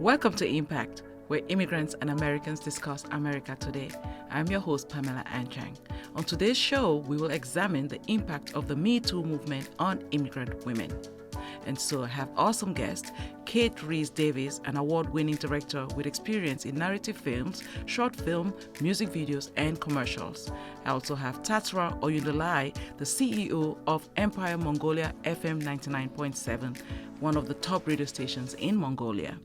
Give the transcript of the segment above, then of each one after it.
Welcome to Impact, where immigrants and Americans discuss America today. I'm your host, Pamela Anchang. On today's show, we will examine the impact of the Metoo movement on immigrant women. And so I have awesome guest, Rees Davies, an award-winning director with experience in narrative films, short film, music videos, and commercials. I also have Tsatsral Oyundalai, the CEO of Empire Mongolia FM 99.7, one of the top radio stations in Mongolia.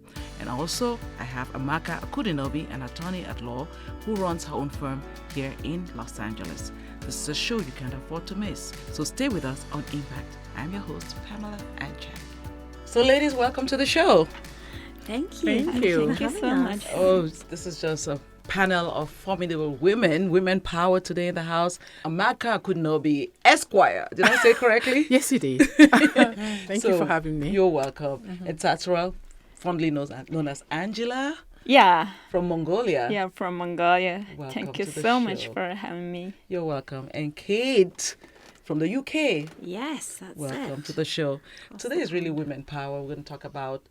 And also, I have Amaka Akudinobi, an attorney at law who runs her own firm here in Los Angeles. This is a show you can't afford to miss. So stay with us on Impact. I'm your host, Pamela Anchang. So ladies, welcome to the show. Thank you. Thank you. Thank you so much. Oh, this is just a panel of formidable women power today in the house. Amaka Akudinobi, Esquire. Did I say correctly? Yes, you did. Thank you for having me. You're welcome. And Tsatsral, fondly known as Angela. Yeah. From Mongolia. Yeah, from Mongolia. Welcome Thank you to the so much show. for having me. You're welcome. And Kate from the UK. Yes, that's Welcome it. to the show. Today is really women power. We're going to talk about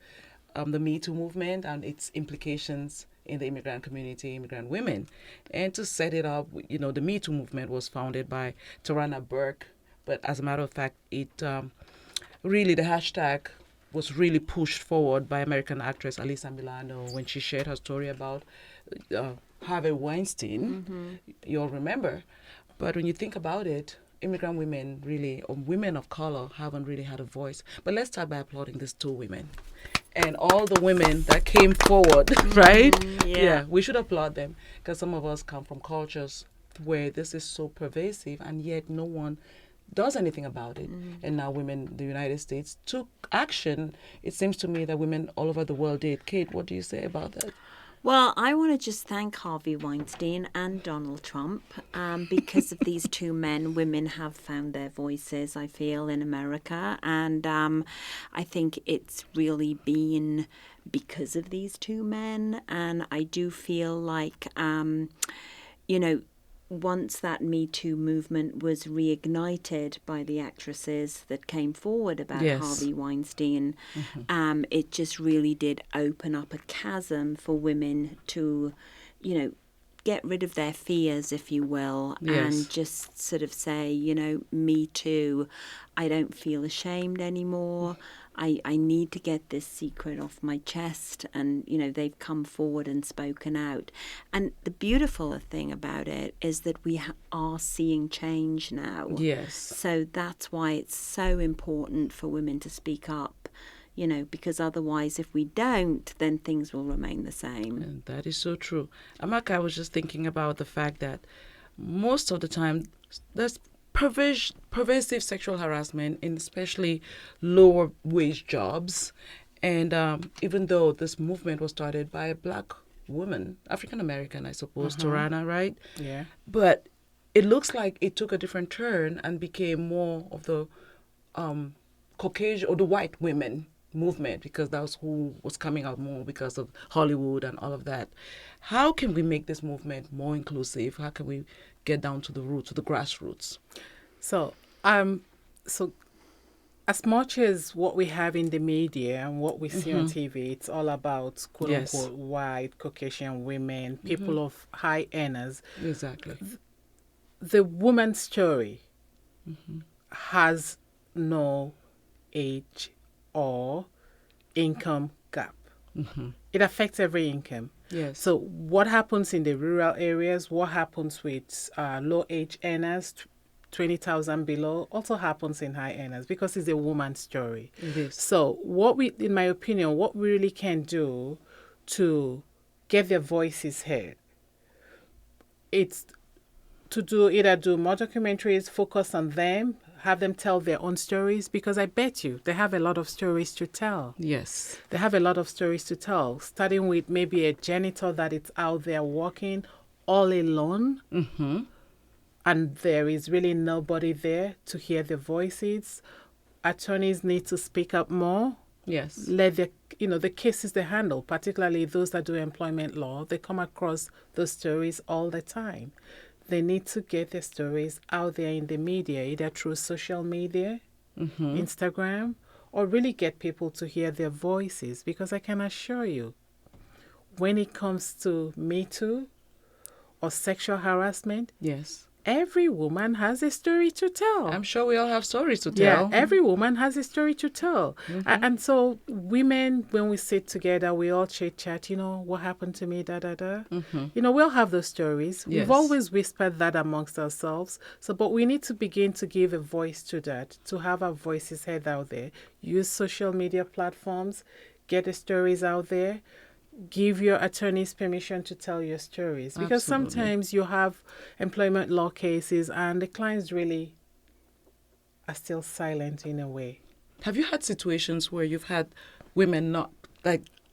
the Metoo movement and its implications in the immigrant community, immigrant women. And to set it up, the Metoo movement was founded by Tarana Burke. But as a matter of fact, it really, the hashtag was really pushed forward by American actress Alyssa Milano when she shared her story about Harvey Weinstein. Mm-hmm. You all remember. But when you think about it, immigrant women really, or women of color, haven't really had a voice. But let's start by applauding these two women and all the women that came forward, right? Yeah. We should applaud them because some of us come from cultures where this is so pervasive and yet no one does anything about it. And now women in the United States took action. It seems to me that women all over the world did. Kate, what do you say about that? Well, I want to just thank Harvey Weinstein and Donald Trump because of these two men. Women have found their voices, I feel, in America. And I think it's really been because of these two men. And I do feel like, once that Me Too movement was reignited by the actresses that came forward about Harvey Weinstein, it just really did open up a chasm for women to, get rid of their fears, if you will, and just sort of say, me too. I don't feel ashamed anymore. I need to get this secret off my chest. And, they've come forward and spoken out. And the beautiful thing about it is that we are seeing change now. Yes. So that's why it's so important for women to speak up, because otherwise if we don't, then things will remain the same. And that is so true. Amaka, I was just thinking about the fact that most of the time there's pervasive sexual harassment in especially lower wage jobs. And even though this movement was started by a black woman, African American, I suppose, Tarana, right? Yeah. But it looks like it took a different turn and became more of the Caucasian or the white women movement, because that was who was coming out more because of Hollywood and all of that. How can we make this movement more inclusive? How can we get down to the roots, to the grassroots? So as much as what we have in the media and what we see on TV, it's all about quote unquote white Caucasian women, people of high earners. Exactly. The woman's story has no age or income gap. It affects every income. Yes. So what happens in the rural areas, what happens with low age earners, 20,000 below, also happens in high earners because it's a woman's story. It is. So in my opinion, what we really can do to get their voices heard, it's to either do more documentaries, focus on them, have them tell their own stories, because I bet you they have a lot of stories to tell. Yes. They have a lot of stories to tell, starting with maybe a janitor that is out there working all alone, and there is really nobody there to hear their voices. Attorneys need to speak up more. Yes. Let the cases they handle, particularly those that do employment law, they come across those stories all the time. They need to get their stories out there in the media, either through social media, Instagram, or really get people to hear their voices, because I can assure you, when it comes to Metoo or sexual harassment, Yes. every woman has a story to tell. I'm sure we all have stories to tell. Yeah, every woman has a story to tell. And so women, when we sit together, we all chit-chat, what happened to me, da-da-da. We all have those stories. Yes. We've always whispered that amongst ourselves. But we need to begin to give a voice to that, to have our voices heard out there. Use social media platforms, get the stories out there. Give your attorneys permission to tell your stories, because Absolutely. sometimes you have employment law cases and the clients really are still silent in a way. Have you had situations where you've had women not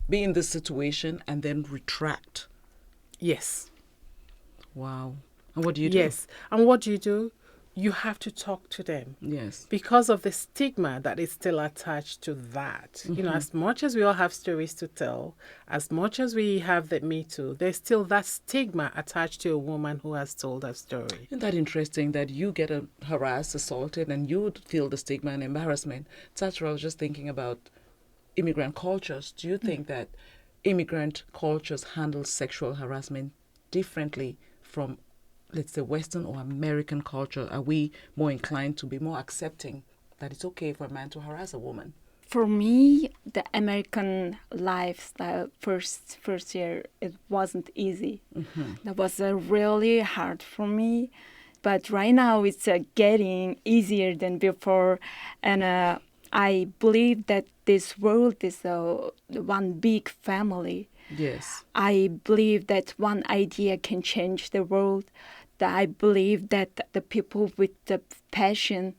be in this situation and then retract? Yes. Wow. And what do you do? Yes. And what do? You have to talk to them. Yes. Because of the stigma that is still attached to that. As much as we all have stories to tell, as much as we have the Me Too, there's still that stigma attached to a woman who has told her story. Isn't that interesting that you get harassed, assaulted, and you would feel the stigma and embarrassment? Tsatsral, I was just thinking about immigrant cultures. Do you think that immigrant cultures handle sexual harassment differently from, let's say, Western or American culture? Are we more inclined to be more accepting that it's okay for a man to harass a woman? For me, the American lifestyle first year, it wasn't easy. That was really hard for me. But right now it's getting easier than before. And I believe that this world is one big family. Yes. I believe that one idea can change the world. That I believe that the people with the passion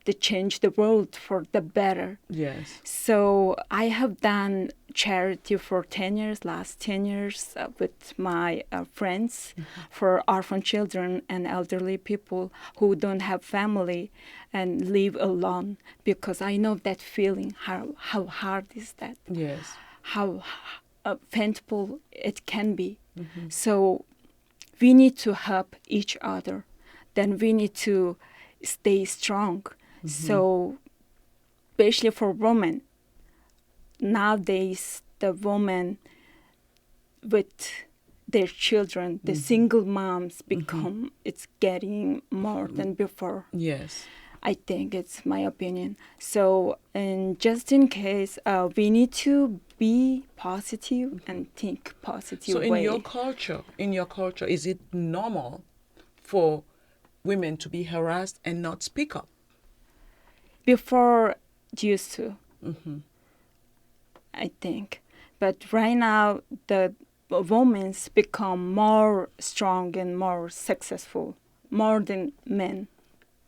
to change the world for the better. Yes. So I have done charity for 10 years, last 10 years with my friends for orphan children and elderly people who don't have family and live alone, because I know that feeling, how hard is that? Yes. How painful it can be. So we need to help each other. Then we need to stay strong. So, especially for women, nowadays the women with their children, the single moms become, it's getting more than before. Yes. I think it's my opinion. So, and just in case, we need to be positive and think positive. So in way. your culture, is it normal for women to be harassed and not speak up? Before, used to, I think. But right now, the women's become more strong and more successful, more than men.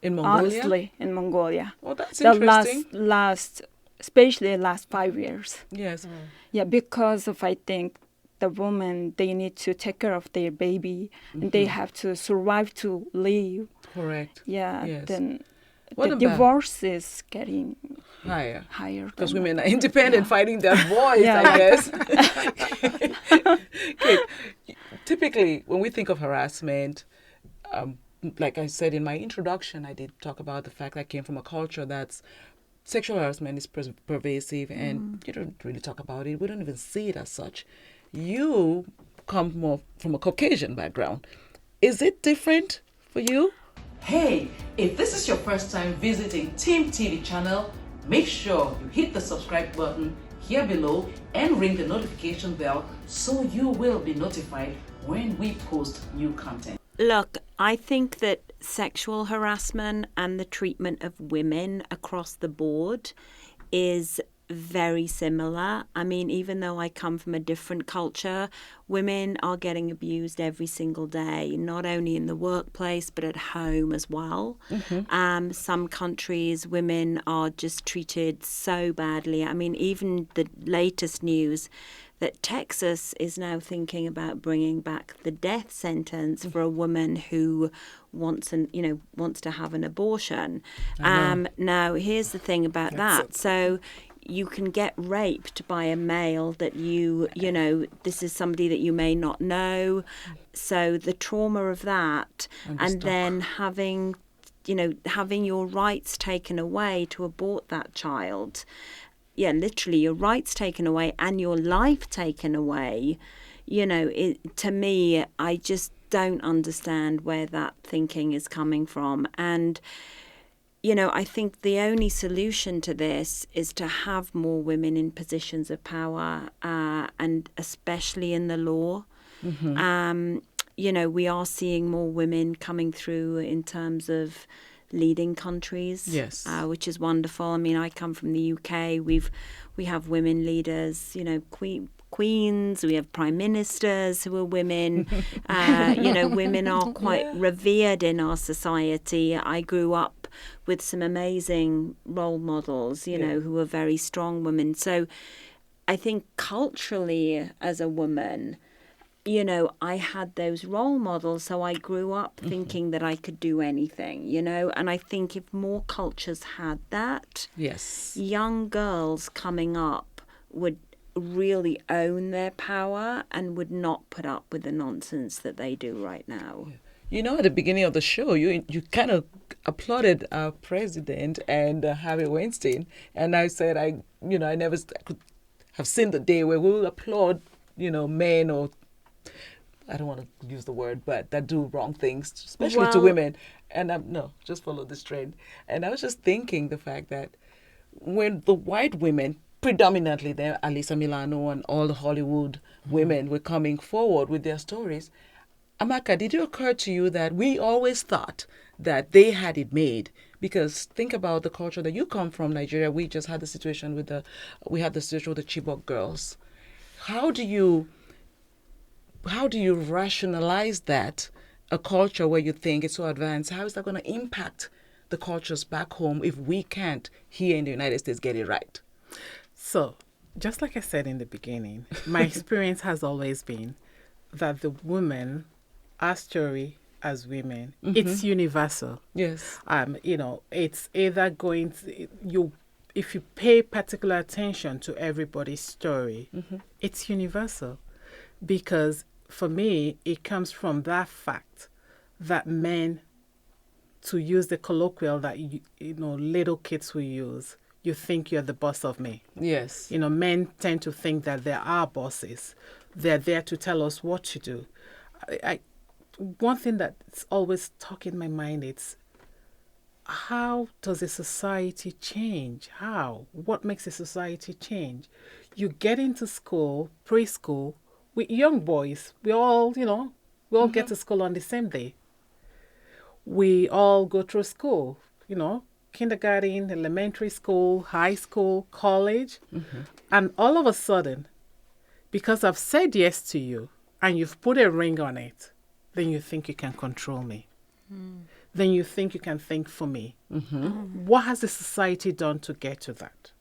In Mongolia? Honestly, in Mongolia. Oh, that's the interesting. especially last 5 years. Yes. Yeah, because of, I think, the women, they need to take care of their baby and they have to survive to live. Correct. Yeah, Yes. then What the about divorce is getting higher? because Women are independent, fighting their voice, I guess. Okay. Typically, when we think of harassment, like I said in my introduction, I did talk about the fact that I came from a culture that's sexual harassment is pervasive, and you don't really talk about it. We don't even see it as such. You come more from a Caucasian background. Is it different for you? Hey, if this is your first time visiting TIMTV channel, make sure you hit the subscribe button here below and ring the notification bell so you will be notified when we post new content. Look, I think that sexual harassment and the treatment of women across the board is very similar. I mean, even though I come from a different culture, women are getting abused every single day, not only in the workplace, but at home as well. Some countries, women are just treated so badly. I mean, even the latest news that Texas is now thinking about bringing back the death sentence for a woman who wants to have an abortion. Now, here's the thing about that. So you can get raped by a male that this is somebody that you may not know. So the trauma of that, and then having your rights taken away to abort that child, literally your rights taken away and your life taken away, to me, I just don't understand where that thinking is coming from. And, I think the only solution to this is to have more women in positions of power, and especially in the law. We are seeing more women coming through in terms of leading countries, yes, which is wonderful. I mean, I come from the UK. We have women leaders, queens. We have prime ministers who are women. Women are quite revered in our society. I grew up with some amazing role models, who are very strong women. So I think culturally, as a woman, I had those role models, so I grew up thinking that I could do anything, and I think if more cultures had that, yes, young girls coming up would really own their power and would not put up with the nonsense that they do right now. At the beginning of the show, you kind of applauded our president and Harvey Weinstein, and I said I never could have seen the day where we will applaud men, or I don't want to use the word, but that do wrong things, especially to women. And just follow this trend. And I was just thinking the fact that when the white women, predominantly there, Alyssa Milano and all the Hollywood women were coming forward with their stories, Amaka, did it occur to you that we always thought that they had it made? Because think about the culture that you come from, Nigeria. We just had the situation with the Chibok girls. How do you rationalize that, a culture where you think it's so advanced? How is that going to impact the cultures back home if we can't, here in the United States, get it right? So, just like I said in the beginning, my experience has always been that the women, our story as women, it's universal. Yes. It's either going to, if you pay particular attention to everybody's story, it's universal. Because for me, it comes from that fact that men, to use the colloquial that little kids will use, you think you're the boss of me. Yes. Men tend to think that they're our bosses. They're there to tell us what to do. One thing that's always stuck in my mind is, how does a society change? How? What makes a society change? You get into school, preschool, with young boys. We all get to school on the same day. We all go through school, kindergarten, elementary school, high school, college. And all of a sudden, because I've said yes to you and you've put a ring on it, then you think you can control me. Then you think you can think for me. What has the society done to get to that?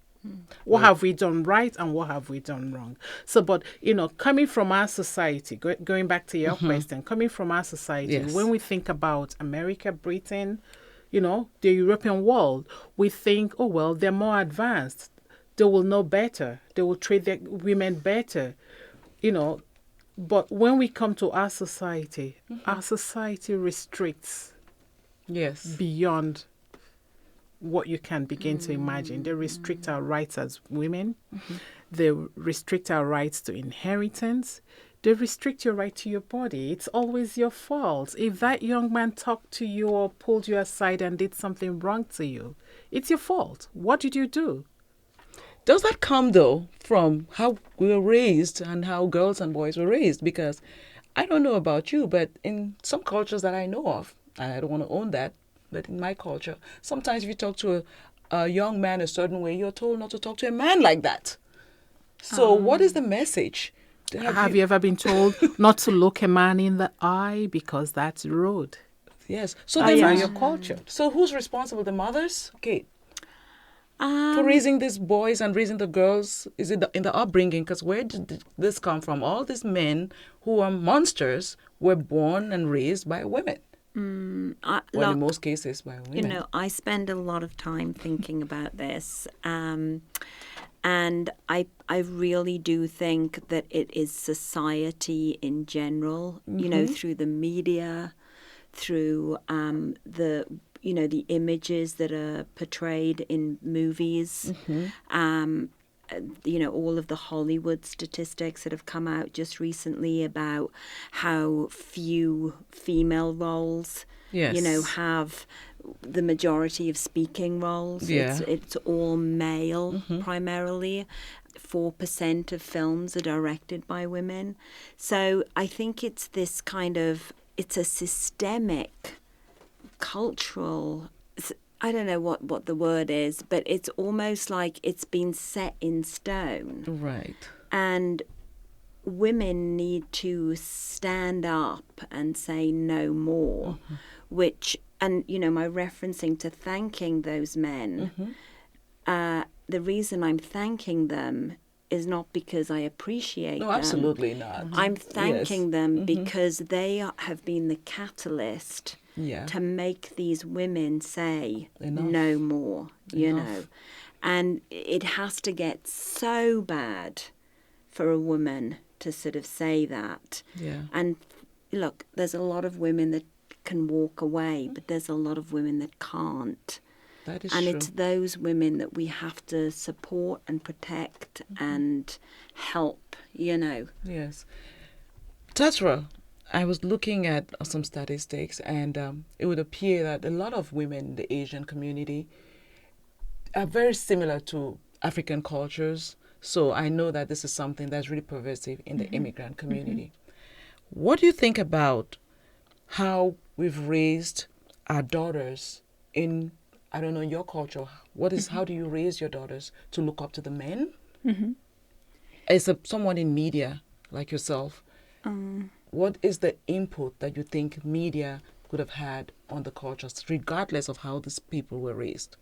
What have we done right and what have we done wrong? So, but, coming from our society, going back to your question, coming from our society, when we think about America, Britain, the European world, we think, oh, well, they're more advanced. They will know better. They will treat their women better, But when we come to our society restricts beyond what you can begin to imagine. They restrict our rights as women. They restrict our rights to inheritance. They restrict your right to your body. It's always your fault. If that young man talked to you or pulled you aside and did something wrong to you, it's your fault. What did you do? Does that come, though, from how we were raised and how girls and boys were raised? Because I don't know about you, but in some cultures that I know of, I don't want to own that, but in my culture, sometimes if you talk to a young man a certain way, you're told not to talk to a man like that. So what is the message? Have you ever been told not to look a man in the eye because that's rude? Yes. So that's your culture. So who's responsible? The mothers? Okay. For raising these boys and raising the girls, is it in the upbringing? Because where did this come from? All these men who are monsters were born and raised by women. In most cases by women. I spend a lot of time thinking about this. And I really do think that it is society in general, through the media, through the images that are portrayed in movies, all of the Hollywood statistics that have come out just recently about how few female roles, have the majority of speaking roles. Yeah. It's all male primarily. 4% of films are directed by women. So I think it's this it's a systemic cultural, I don't know what the word is, but it's almost like it's been set in stone. Right. And women need to stand up and say no more, and my referencing to thanking those men, the reason I'm thanking them is not because I appreciate them. No, absolutely not. I'm thanking them because they have been the catalyst to make these women say no more, And it has to get so bad for a woman to sort of say that. Yeah. And look, there's a lot of women that can walk away, but there's a lot of women that can't. That is and true. It's those women that we have to support and protect and help, Yes. Tsatsral, I was looking at some statistics, and it would appear that a lot of women in the Asian community are very similar to African cultures. So I know that this is something that's really pervasive in the immigrant community. What do you think about how we've raised our daughters in, I don't know, your culture? How do you raise your daughters to look up to the men? As someone in media like yourself, what is the input that you think media could have had on the cultures, regardless of how these people were raised?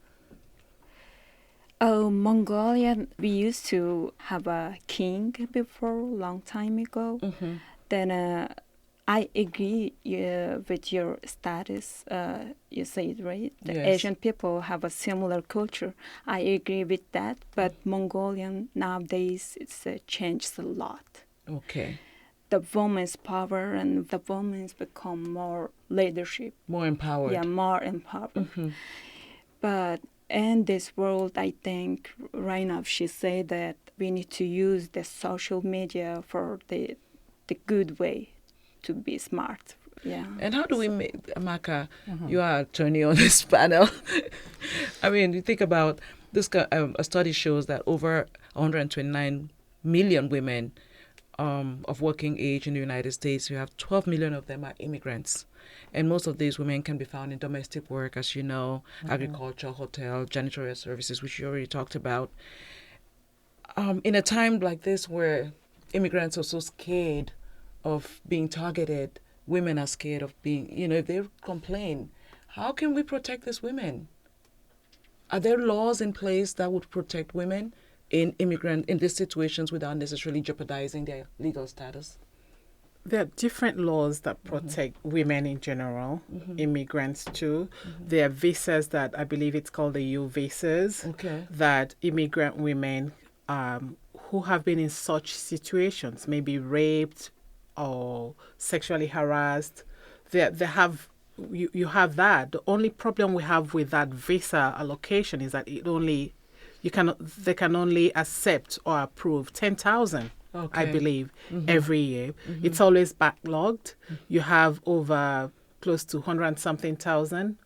Mongolia, we used to have a king before, a long time ago. Then I agree with your status. You say it right. The Asian people have a similar culture. I agree with that. But Mongolian nowadays, it's changed a lot. Okay. The women's power and the women's become more leadership. More empowered. Yeah, more empowered. But in this world, I think right now she said that we need to use the social media for the good way to be smart. Yeah. And how do we make, Amaka, you are attorney on this panel. I mean, you think about this, a study shows that over 129 million women of working age in the United States, you have 12 million of them are immigrants. And most of these women can be found in domestic work, as you know, agriculture, hotel, janitorial services, which you already talked about. In a time like this where immigrants are so scared of being targeted, women are scared of being, if they complain, how can we protect these women? Are there laws in place that would protect women in these situations without necessarily jeopardizing their legal status? There are different laws that protect women in general, immigrants too. There are visas that I believe it's called the U visas, that immigrant women who have been in such situations, maybe raped or sexually harassed, you have that. The only problem we have with that visa allocation is that they can only accept or approve 10,000. I believe, every year. It's always backlogged. You have over close to 100-something thousand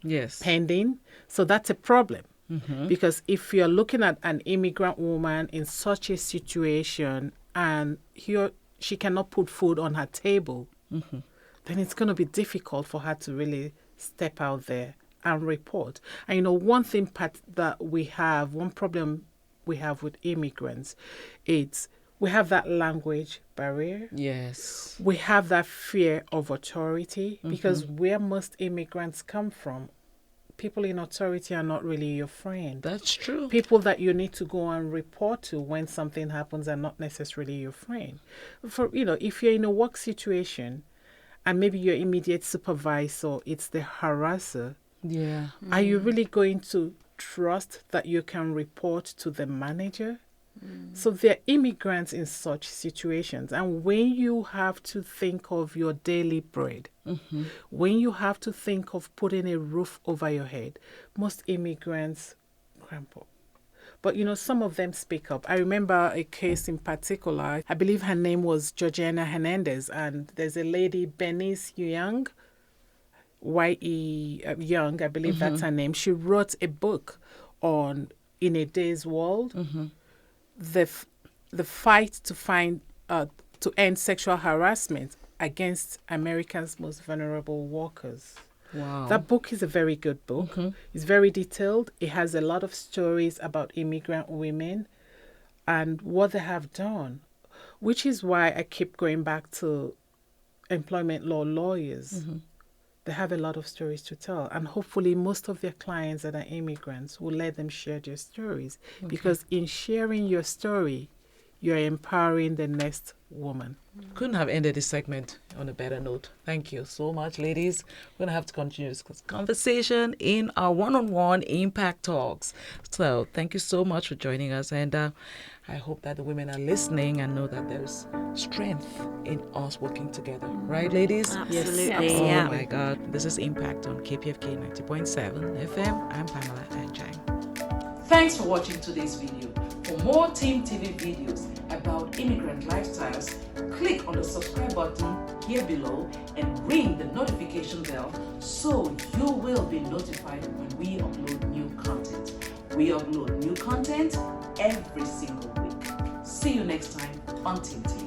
pending. So that's a problem. Because if you're looking at an immigrant woman in such a situation and she cannot put food on her table, then it's going to be difficult for her to really step out there and report. And one problem we have with immigrants, we have that language barrier. Yes. We have that fear of authority because where most immigrants come from, people in authority are not really your friend. That's true. People that you need to go and report to when something happens are not necessarily your friend. If you're in a work situation and maybe your immediate supervisor, it's the harasser. Yeah. Are you really going to trust that you can report to the manager? So they're immigrants in such situations. And when you have to think of your daily bread, when you have to think of putting a roof over your head, most immigrants crumple. But, some of them speak up. I remember a case in particular. I believe her name was Georgiana Hernandez, and there's a lady, Bernice Young, Y.E. Young, I believe that's her name. She wrote a book on In a Day's World, the fight to end sexual harassment against America's most vulnerable workers. Wow. That book is a very good book. It's very detailed. It has a lot of stories about immigrant women and what they have done, which is why I keep going back to employment law lawyers. They have a lot of stories to tell. And hopefully most of their clients that are immigrants will let them share their stories. Because in sharing your story, you're empowering the next woman. Couldn't have ended this segment on a better note. Thank you so much, ladies. We're going to have to continue this conversation in our one-on-one Impact Talks. So thank you so much for joining us. And I hope that the women are listening and know that there's strength in us working together. Right, ladies? Absolutely. Yes. Yeah. Oh, my God. This is Impact on KPFK 90.7 FM. I'm Pamela Anchang. Thanks for watching today's video. For more TIMTV videos about immigrant lifestyles, click on the subscribe button here below and ring the notification bell so you will be notified when we upload new content. We upload new content every single week. See you next time on TIMTV.